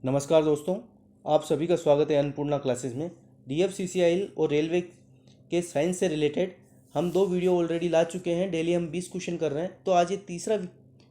नमस्कार दोस्तों, आप सभी का स्वागत है अन्नपूर्णा क्लासेस में। DFCCIL और रेलवे के साइंस से रिलेटेड हम 2 वीडियो ऑलरेडी ला चुके हैं। डेली हम 20 क्वेश्चन कर रहे हैं, तो आज ये तीसरा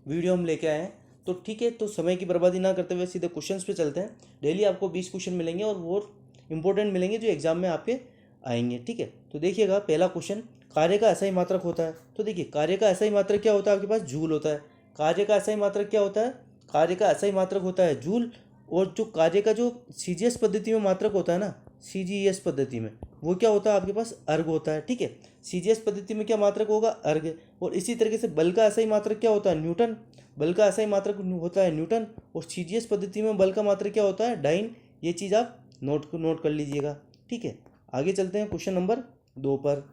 वीडियो हम लेके आए हैं। तो ठीक है, तो समय की बर्बादी ना करते हुए सीधे क्वेश्चंस पे चलते हैं। डेली आपको 20 क्वेश्चन मिलेंगे और वो इंपॉर्टेंट मिलेंगे जो एग्जाम में आपके आएंगे। ठीक है, तो देखिएगा पहला क्वेश्चन, कार्य का असाई मात्रक होता है। तो देखिए, कार्य का असाई मात्रक क्या होता है, आपके पास जूल होता है। कार्य का असाई मात्रक क्या होता है, कार्य का असाई मात्रक होता है जूल। और जो कार्य का जो CGS पद्धति में मात्रक होता है ना, CGS पद्धति में वो क्या होता है, आपके पास अर्ग होता है। ठीक है, CGS पद्धति में क्या मात्रक होगा, अर्ग। और इसी तरीके से बल का असाई मात्रक क्या होता है, न्यूटन। बल का असाई मात्रक होता है न्यूटन। और CGS पद्धति में बल का मात्रक क्या होता है, डाइन। ये चीज़ आप नोट कर लीजिएगा। ठीक है, आगे चलते हैं क्वेश्चन नंबर 2 पर।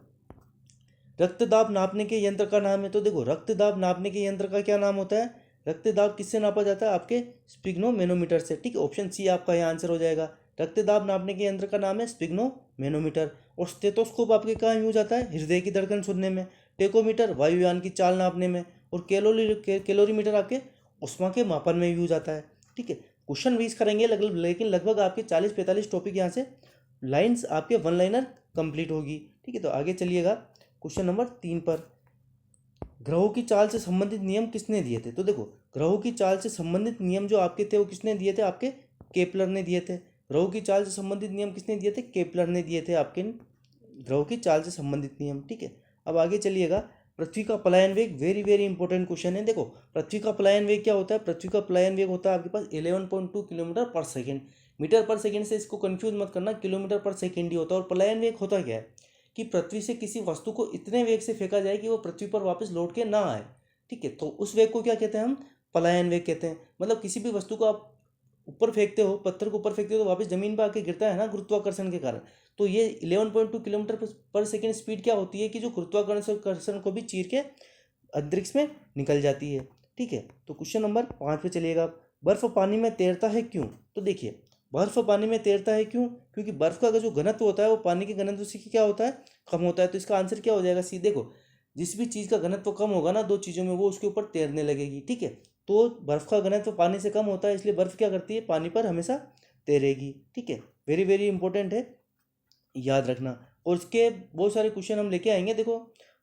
रक्तदाब नापने के यंत्र का नाम है। तो देखो, रक्तदाब नापने के यंत्र का क्या नाम होता है, रक्तदाब किससे नापा जाता है, आपके स्पिग्नोमेनोमीटर से। ठीक है, ऑप्शन सी आपका यहाँ आंसर हो जाएगा। रक्तदाब नापने के यंत्र का नाम है स्पिग्नोमेनोमीटर। और स्टेथोस्कोप आपके कहाँ यूज आता है, हृदय की धड़कन सुनने में। टेकोमीटर वायुयान की चाल नापने में। और कैलोरीमीटर आपके उष्मा के मापन में यूज आता है। ठीक है, क्वेश्चन 20 करेंगे लेकिन लगभग आपके 40-45 टॉपिक यहाँ से लाइन्स आपके वन लाइनर कंप्लीट होगी। ठीक है, तो आगे चलिएगा क्वेश्चन नंबर 3 पर। ग्रहों की चाल से संबंधित नियम किसने दिए थे। तो देखो, ग्रहों की चाल से संबंधित नियम जो आपके थे वो किसने दिए थे, आपके केपलर ने दिए थे। ग्रहों की चाल से संबंधित नियम किसने दिए थे, केपलर ने दिए थे आपके ग्रहों की चाल से संबंधित नियम। ठीक है, अब आगे चलिएगा। पृथ्वी का पलायन वेग, वेरी वेरी इंपॉर्टेंट क्वेश्चन है। देखो, पृथ्वी का पलायन वेग क्या होता है, पृथ्वी का पलायन वेग होता है आपके पास 11.2 किलोमीटर पर सेकेंड। मीटर पर सेकेंड से इसको कंफ्यूज मत करना, किलोमीटर पर सेकेंड ही होता है। और पलायन वेग होता क्या है कि पृथ्वी से किसी वस्तु को इतने वेग से फेंका जाए कि वो पृथ्वी पर वापस लौट के ना आए। ठीक है, तो उस वेग को क्या कहते हैं, हम पलायन वेग कहते हैं। मतलब किसी भी वस्तु को आप ऊपर फेंकते हो, पत्थर को ऊपर फेंकते हो तो वापस जमीन पर आके गिरता है ना, गुरुत्वाकर्षण के कारण। तो ये 11.2 किलोमीटर पर सेकेंड स्पीड क्या होती है कि जो गुरुत्वाकर्षण को भी चीर के अंतरिक्ष में निकल जाती है। ठीक है, तो क्वेश्चन नंबर 5 पे चलिएगा। बर्फ पानी में तैरता है क्यों। तो देखिए, बर्फ पानी में तैरता है क्यों, क्योंकि बर्फ का जो घनत्व होता है वो पानी के घनत्व से क्या होता है, कम होता है। तो इसका आंसर क्या हो जाएगा, सी। देखो, जिस भी चीज़ का घनत्व कम होगा ना, दो चीज़ों में, वो उसके ऊपर तैरने लगेगी। ठीक है, तो बर्फ का घनत्व पानी से कम होता है, इसलिए बर्फ क्या करती है, पानी पर हमेशा तैरेगी। ठीक है, वेरी वेरी इंपॉर्टेंट है, याद रखना। और इसके बहुत सारे क्वेश्चन हम लेके आएंगे। देखो,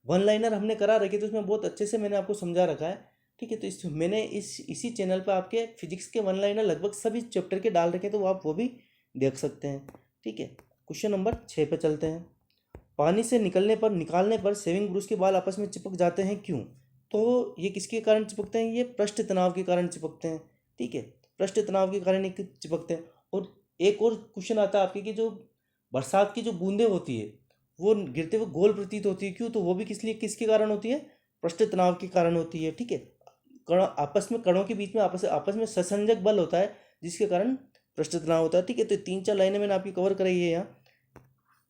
वन लाइनर हमने करा रखे, तो उसमें बहुत अच्छे से मैंने आपको समझा रखा है। ठीक है, तो मैंने इसी चैनल पर आपके फिजिक्स के वन लाइनर लगभग सभी चैप्टर के डाल रखे हैं, तो आप वो भी देख सकते हैं। ठीक है, क्वेश्चन नंबर 6 पे चलते हैं। पानी से निकालने पर शेविंग ब्रश के बाल आपस में चिपक जाते हैं क्यों। तो ये किसके कारण चिपकते हैं, ये पृष्ठ तनाव के कारण चिपकते हैं। ठीक है, पृष्ठ तनाव के कारण ये चिपकते हैं। और एक और क्वेश्चन आता है आपके कि जो बरसात की जो बूंदें होती है वो गिरते हुए गोल प्रतीत होती है क्यों, तो वो भी किसके कारण होती है, पृष्ठ तनाव के कारण होती है। ठीक है, कणों के बीच में आपस में ससंजक बल होता है जिसके कारण पृष्ठ तनाव होता है। ठीक है, तो 3-4 लाइनें मैंने आपकी कवर कराई है। यहाँ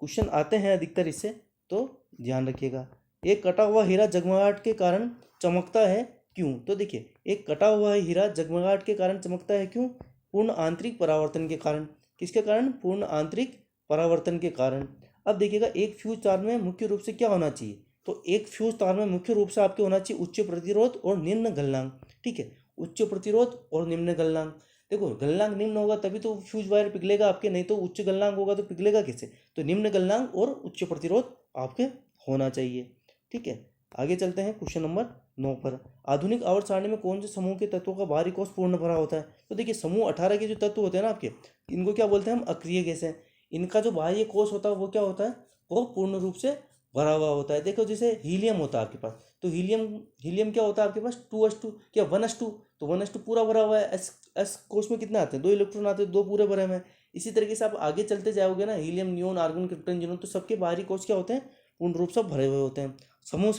क्वेश्चन आते हैं अधिकतर इससे, तो ध्यान रखिएगा। एक कटा हुआ हीरा जगमगाहट के कारण चमकता है क्यों। तो देखिए, एक कटा हुआ हीरा जगमगाहट के कारण चमकता है क्यों, पूर्ण आंतरिक परावर्तन के कारण। किसके कारण, पूर्ण आंतरिक परावर्तन के कारण। अब देखिएगा, एक फ्यूज तार में मुख्य रूप से क्या होना चाहिए, तो एक फ्यूज तार में मुख्य रूप से आपके होना चाहिए उच्च प्रतिरोध और निम्न गलनांक। ठीक है, उच्च प्रतिरोध और निम्न गलनांक। देखो, गलनांक निम्न होगा तभी तो फ्यूज वायर पिघलेगा आपके, नहीं तो उच्च गलनांक होगा तो पिघलेगा कैसे। तो निम्न गलनांक और उच्च प्रतिरोध आपके होना चाहिए। ठीक है, आगे चलते हैं क्वेश्चन नंबर 9 पर। आधुनिक आवर्त सारणी में कौन से समूह के तत्वों का बाहरी कोष पूर्ण भरा होता है। तो देखिए, समूह 18 के जो तत्व होते हैं ना आपके, इनको क्या बोलते हैं हम, अक्रिय गैस हैं। इनका जो बाह्य कोष होता है वो क्या होता है, वो पूर्ण रूप से भरा हुआ होता है। देखो, जैसे हीलियम होता है आपके पास, तो हीलियम क्या होता है आपके पास, 2s2 या 1s2। तो 1s2 पूरा भरा हुआ है। एस कोष में कितने आते हैं, 2 इलेक्ट्रॉन आते हैं, 2 पूरे भरे हुए हैं। इसी तरीके से आप आगे चलते जाओगे ना, helium, neon, argon, krypton, xenon, तो सबके बाहरी कोष क्या होते हैं, पूर्ण रूप से भरे हुए होते हैं। समूह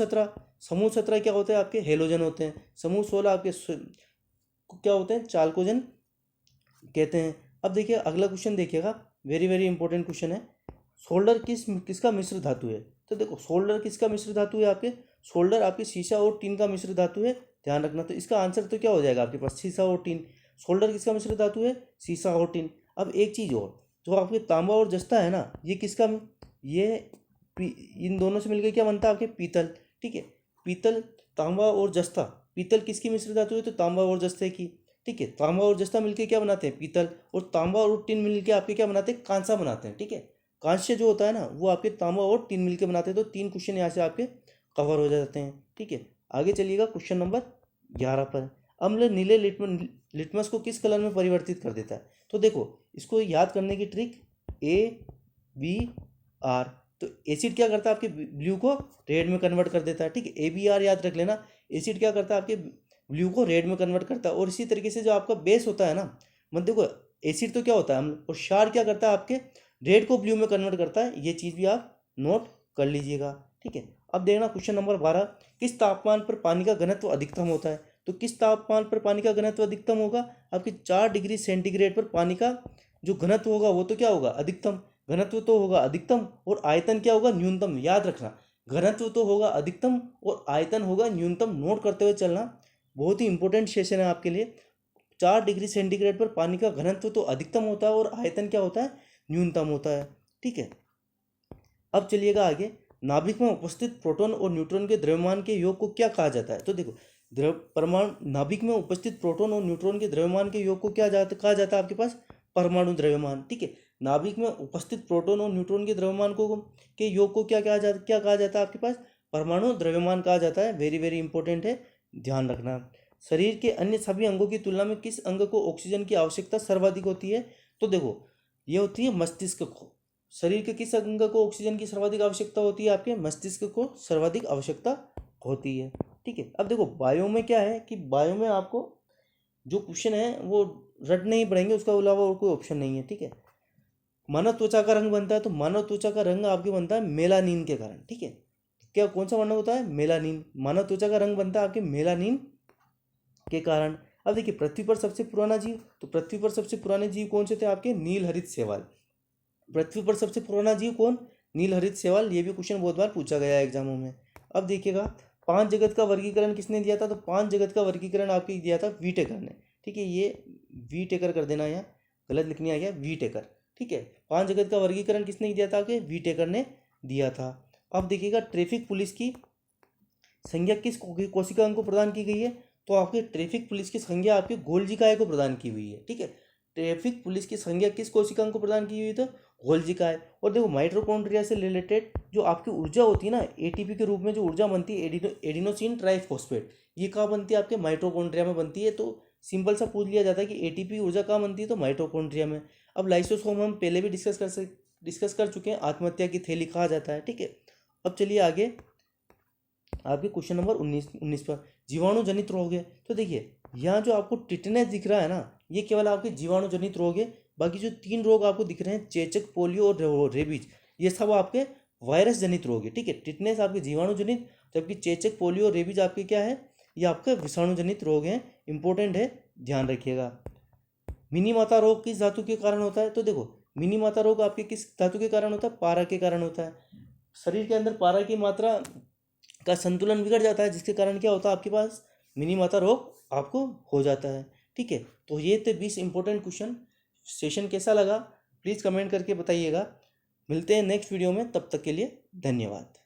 17 क्या होते हैं, आपके हेलोजन होते हैं। समूह 16 आपके क्या होते हैं, चालकोजन कहते हैं। अब देखिए, अगला क्वेश्चन देखिएगा, वेरी वेरी इंपॉर्टेंट क्वेश्चन है। सोल्डर किसका मिश्र धातु है। तो देखो, सोल्डर किसका मिश्र धातु है, आपके सोल्डर आपके सीसा और टीन का मिश्र धातु है, ध्यान रखना। तो इसका आंसर तो क्या हो जाएगा आपके पास, सीसा और टीन। सोल्डर किसका मिश्र धातु है, सीसा और टीन। अब एक चीज़ और, जो आपके तांबा और जस्ता है ना, ये किसका, ये इन दोनों से मिलकर क्या बनता है, आपके पीतल। ठीक है, पीतल, तांबा और जस्ता, पीतल किसकी मिश्र धातु है, तो तांबा और जस्ते की। ठीक है। तांबा और जस्ता मिलके क्या बनाते हैं, पीतल, और तांबा और टिन मिलके आपके क्या बनाते हैं, कांसा बनाते हैं, ठीक है। कांस्य जो होता है ना वो आपके तांबा और टिन मिलके बनाते हैं। तो 3 क्वेश्चन यहाँ से आपके कवर हो जाते हैं, ठीक है। आगे चलिएगा क्वेश्चन नंबर 11 पर। अम्ल नीले लिटमस को किस कलर में परिवर्तित कर देता है। तो देखो इसको याद करने की ट्रिक ABR। तो एसिड क्या करता है, आपके ब्लू को रेड में कन्वर्ट कर देता है, ठीक है। ABR याद रख लेना। एसिड क्या करता है, आपके ब्लू को रेड में कन्वर्ट करता है। और इसी तरीके से जो आपका बेस होता है ना, मतलब देखो एसिड तो क्या होता है अम्ल, और क्षार क्या करता है, आपके रेड को ब्लू में कन्वर्ट करता है। ये चीज़ भी आप नोट कर लीजिएगा, ठीक है। अब देखना क्वेश्चन नंबर 12, किस तापमान पर पानी का घनत्व अधिकतम होता है। तो किस तापमान पर पानी का घनत्व अधिकतम होगा, आपके 4 डिग्री सेंटीग्रेड पर पानी का जो घनत्व होगा वो तो क्या होगा, अधिकतम। घनत्व तो होगा अधिकतम और आयतन क्या होगा, न्यूनतम। याद रखना, घनत्व तो होगा अधिकतम और आयतन होगा न्यूनतम। नोट करते हुए चलना, बहुत ही इंपॉर्टेंट सेशन है आपके लिए। 4 डिग्री सेंटीग्रेड पर पानी का घनत्व तो अधिकतम होता है और आयतन क्या होता है, न्यूनतम होता है, ठीक है। अब चलिएगा आगे, नाभिक में उपस्थित प्रोटॉन और न्यूट्रॉन के द्रव्यमान के योग को क्या कहा जाता है। तो देखो द्रव परमाणु नाभिक में उपस्थित प्रोटॉन और न्यूट्रॉन के द्रव्यमान के योग को क्या कहा जाता है आपके पास, परमाणु द्रव्यमान, ठीक है। नाभिक में उपस्थित प्रोटॉन और न्यूट्रॉन के द्रव्यमान को के योग को क्या कहा जाता है आपके पास, परमाणु द्रव्यमान कहा जाता है। वेरी वेरी इंपॉर्टेंट है, ध्यान रखना। शरीर के अन्य सभी अंगों की तुलना में किस अंग को ऑक्सीजन की आवश्यकता सर्वाधिक होती है। तो देखो ये होती है मस्तिष्क को। शरीर के किस अंग को ऑक्सीजन की सर्वाधिक आवश्यकता होती है, आपके मस्तिष्क को सर्वाधिक आवश्यकता होती है, ठीक है। अब देखो बायो में क्या है कि बायो में आपको जो क्वेश्चन है वो रटने ही पड़ेंगे, उसके अलावा और कोई ऑप्शन नहीं है, ठीक है। मानव त्वचा का रंग बनता है, तो मानव त्वचा का रंग आपके बनता है मेलानिन के कारण, ठीक है। क्या कौन सा वर्ण होता है, मेलानिन। मानव त्वचा का रंग बनता है आपके मेलानिन के कारण। अब देखिए पृथ्वी पर सबसे पुराना जीव, तो पृथ्वी पर सबसे पुराने जीव कौन से थे, आपके नील हरित शैवाल। पृथ्वी पर सबसे पुराना जीव कौन, नील हरित शैवाल। ये भी क्वेश्चन बहुत बार पूछा गया है एग्जामों में। अब देखिएगा 5 जगत का वर्गीकरण किसने दिया था। तो 5 जगत का वर्गीकरण आपके दिया था वीटेकर ने, ठीक है। ये वीटेकर कर देना, यहाँ गलत लिखने आ गया, वीटेकर, ठीक है। 5 जगत का वर्गीकरण किसने दिया था, आपके वीटेकर ने दिया था। अब देखिएगा ट्रैफिक पुलिस की संज्ञा किस कोशिका अंग को प्रदान की गई है। तो आपके ट्रैफिक पुलिस की संज्ञा आपके गोल्जी काय को प्रदान की हुई है, ठीक है। ट्रैफिक पुलिस की संज्ञा किस कोशिका अंग को प्रदान की हुई, तो गोल्जी काय। और देखो माइटोकॉन्ड्रिया से रिलेटेड जो आपकी ऊर्जा होती है ना, एटीपी के रूप में जो ऊर्जा बनती है, एडिनोसिन ट्राइफॉस्फेट, ये कहाँ बनती है, आपके माइटोकॉन्ड्रिया में बनती है। तो सिंपल सा पूछ लिया जाता है कि एटीपी ऊर्जा कहाँ बनती है, तो माइटोकॉन्ड्रिया में। अब लाइसोसोम हम पहले भी डिस्कस कर चुके हैं, आत्महत्या की थैली कहा जाता है, ठीक है। अब चलिए आगे आपके क्वेश्चन नंबर 19 पर, जीवाणु जनित रोग है। तो देखिए यहाँ जो आपको टिटनेस दिख रहा है ना, ये केवल आपके जीवाणु जनित रोग है। बाकी जो 3 रोग आपको दिख रहे हैं, चेचक, पोलियो और रेबीज, ये सब आपके वायरस जनित रोग है, ठीक है। टिटनेस आपके जीवाणु जनित, जबकि चेचक, पोलियो और रेबीज आपके क्या है, ये आपके विषाणु जनित रोग हैं। इंपॉर्टेंट है, ध्यान रखिएगा। मिनी माता रोग किस धातु के कारण होता है। तो देखो मिनी माता रोग आपके किस धातु के कारण होता है, पारा के कारण होता है। शरीर के अंदर पारा की मात्रा का संतुलन बिगड़ जाता है, जिसके कारण क्या होता है, आपके पास मिनी माता रोग आपको हो जाता है, ठीक है। तो ये थे 20 इंपॉर्टेंट क्वेश्चन। सेशन कैसा लगा प्लीज़ कमेंट करके बताइएगा। मिलते हैं नेक्स्ट वीडियो में, तब तक के लिए धन्यवाद।